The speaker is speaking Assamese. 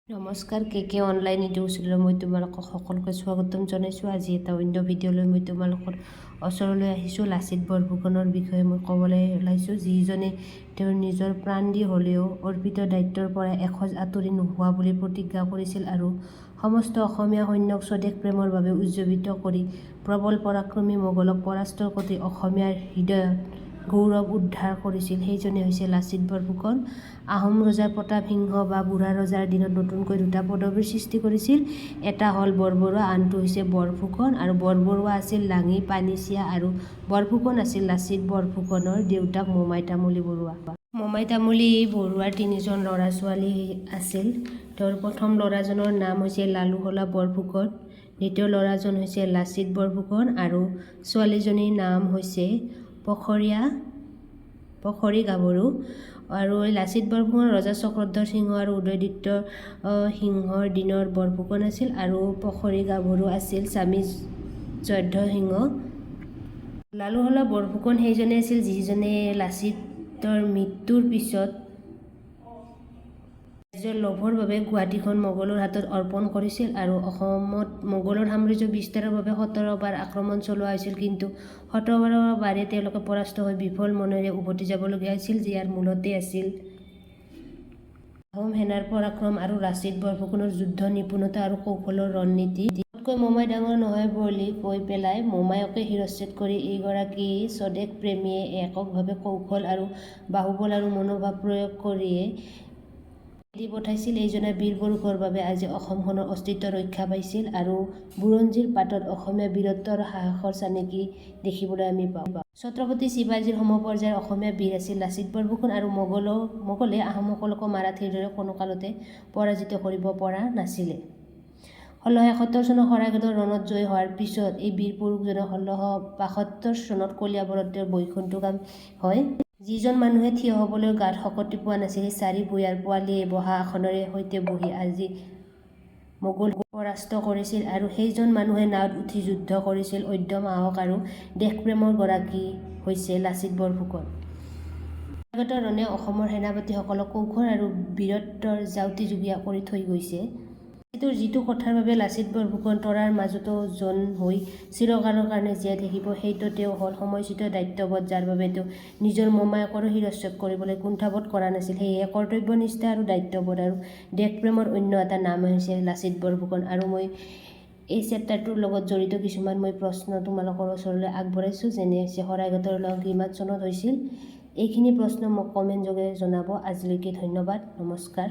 নমস্কাৰ কে অনলাইন ইউটিউব চেনেলত মই তোমালোকক সকলোকে স্বাগতম জনাইছোঁ। আজি এটা অন্য ভিডিঅ'লৈ মই তোমালোকৰ ওচৰলৈ আহিছোঁ। লাচিত বৰফুকনৰ বিষয়ে মই ক'বলৈ ওলাইছোঁ, যিজনে তেওঁৰ নিজৰ প্ৰাণ দি হ'লেও অৰ্পিত দায়িত্বৰ পৰা এখোজ আঁতৰি নোহোৱা বুলি প্ৰতিজ্ঞা কৰিছিল আৰু সমস্ত অসমীয়া সৈন্যক স্বদেশ প্ৰেমৰ বাবে উজ্জীৱিত কৰি প্ৰবল পৰাক্ৰমী মোগলক পৰাস্ত কৰি অসমীয়াৰ হৃদয়ত গৌৰৱ উদ্ধাৰ কৰিছিল। সেইজনে হৈছে লাচিত বৰফুকন। আহোম ৰজা প্ৰতাপ সিংহ বা বুঢ়া ৰজাৰ দিনত নতুনকৈ দুটা পদবীৰ সৃষ্টি কৰিছিল। এটা হ'ল বৰবৰুৱা, আনটো হৈছে বৰফুকন। আৰু বৰবৰুৱা আছিল লাঙি পানীচিয়া আৰু বৰফুকন আছিল লাচিত বৰফুকনৰ দেউতাক মোমাই তামুলী বৰুৱা। মোমাই তামুলী বৰুৱাৰ তিনিজন ল'ৰা ছোৱালী আছিল। তেওঁৰ প্ৰথম ল'ৰাজনৰ নাম হৈছে লালুহলা বৰফুকন, দ্বিতীয় ল'ৰাজন হৈছে লাচিত বৰফুকন আৰু ছোৱালীজনীৰ নাম হৈছে পখৰী গাভৰু। আৰু লাচিত বৰফুকন ৰজা চক্ৰধৰ সিংহ আৰু উদয়াদিত্য সিংহৰ দিনৰ বৰফুকন আছিল আৰু পখৰী গাভৰু আছিল স্বামী জয়ধ্বজ সিংহ। লালুহলা বৰফুকন সেইজনে আছিল যিজনে লাচিতৰ মৃত্যুৰ পিছত ৰাজ্যৰ লোভৰ বাবে গুৱাহাটীখন মোগলৰ হাতত অৰ্পণ কৰিছিল আৰু অসমত মোগলৰ সাম্ৰাজ্য বিস্তাৰৰ বাবে 17 বাৰ আক্ৰমণ চলোৱা হৈছিল, কিন্তু 17 বাৰে তেওঁলোকে পৰাস্ত হৈ বিফল মনেৰে উভতি যাবলগীয়া হৈছিল। ইয়াৰ মূলতে আছিল আহোম সেনাৰ পৰাক্ৰম আৰু লাচিত বৰফুকনৰ যুদ্ধ নিপুণতা আৰু কৌশলৰ ৰণনীতি। তকৈ মোমাই ডাঙৰ নহয় বুলি কৈ পেলাই মোমায়কে শিৰচ্ছেদ কৰি এইগৰাকী স্বদেশ প্ৰেমীয়ে এককভাৱে কৌশল আৰু বাহুবল আৰু মনোভাৱ প্ৰয়োগ কৰিয়ে খেদি পঠাইছিল। এইজনা বীৰ পুৰুষৰ বাবে আজি অসমখনৰ অস্তিত্ব ৰক্ষা পাইছিল আৰু বুৰঞ্জীৰ পাতত অসমীয়া বীৰত্ব আৰু সাহসৰ চানেকি দেখিবলৈ আমি পাওঁ। ছত্ৰপতি শিৱাজীৰ সমপৰ্যায়ৰ অসমীয়া বীৰ আছিল লাচিত বৰফুকন আৰু মোগলে আহোমসকলক মাৰাঠীৰ দৰে কোনো কালতে পৰাজিত কৰিব পৰা নাছিলে। 1671 চনৰ শৰাইঘাটৰ ৰণত জয়ী হোৱাৰ পিছত এই বীৰ পুৰুষজনে 1672 চনত কলিয়াবৰত তেওঁৰ বৈকুণ্ঠগামী হয়। যিজন মানুহে থিয় হ'বলৈ গাত শক্তি পোৱা নাছিল, সেই চাৰি ভূঞাৰ পোৱালীয়ে বহা আসনৰে সৈতে বহি আজি মোগল পৰাস্ত কৰিছিল আৰু সেইজন মানুহে নাৱত উঠি যুদ্ধ কৰিছিল। উদ্যম সাহস আৰু দেশপ্ৰেমৰ গৰাকী হৈছে লাচিত বৰফুকন। শৰাইঘাটৰ ৰণে অসমৰ সেনাপতিসকলক কৌশল আৰু বীৰত্বৰ জাউতি যুগীয়া কৰি থৈ গৈছে। লাচিতৰ যিটো কথাৰ বাবে লাচিত বৰফুকন তৰাৰ মাজতো জন হৈ চিৰকালৰ কাৰণে জীয়াই থাকিব, সেইটো তেওঁ হ'ল সময়োচিত দায়িত্ববোধ, যাৰ বাবে তেওঁ নিজৰ মোমায়েকৰো শিৰচ্ছেদ কৰিবলৈ কুণ্ঠাবোধ কৰা নাছিল। সেয়েহে কৰ্তব্যনিষ্ঠা আৰু দায়িত্ববোধ আৰু দেশপ্ৰেমৰ অন্য এটা নাম হৈছে লাচিত বৰফুকন। আৰু মই এই চেপ্টাৰটোৰ লগত জড়িত কিছুমান মই প্ৰশ্ন তোমালোকৰ ওচৰলৈ আগবঢ়াইছোঁ, যেনে হৈছে শৰাইঘাটৰ ৰণত কিমান চনত হৈছিল। এইখিনি প্ৰশ্ন মোক কমেণ্ট যোগে জনাব। আজিলৈকে ধন্যবাদ, নমস্কাৰ।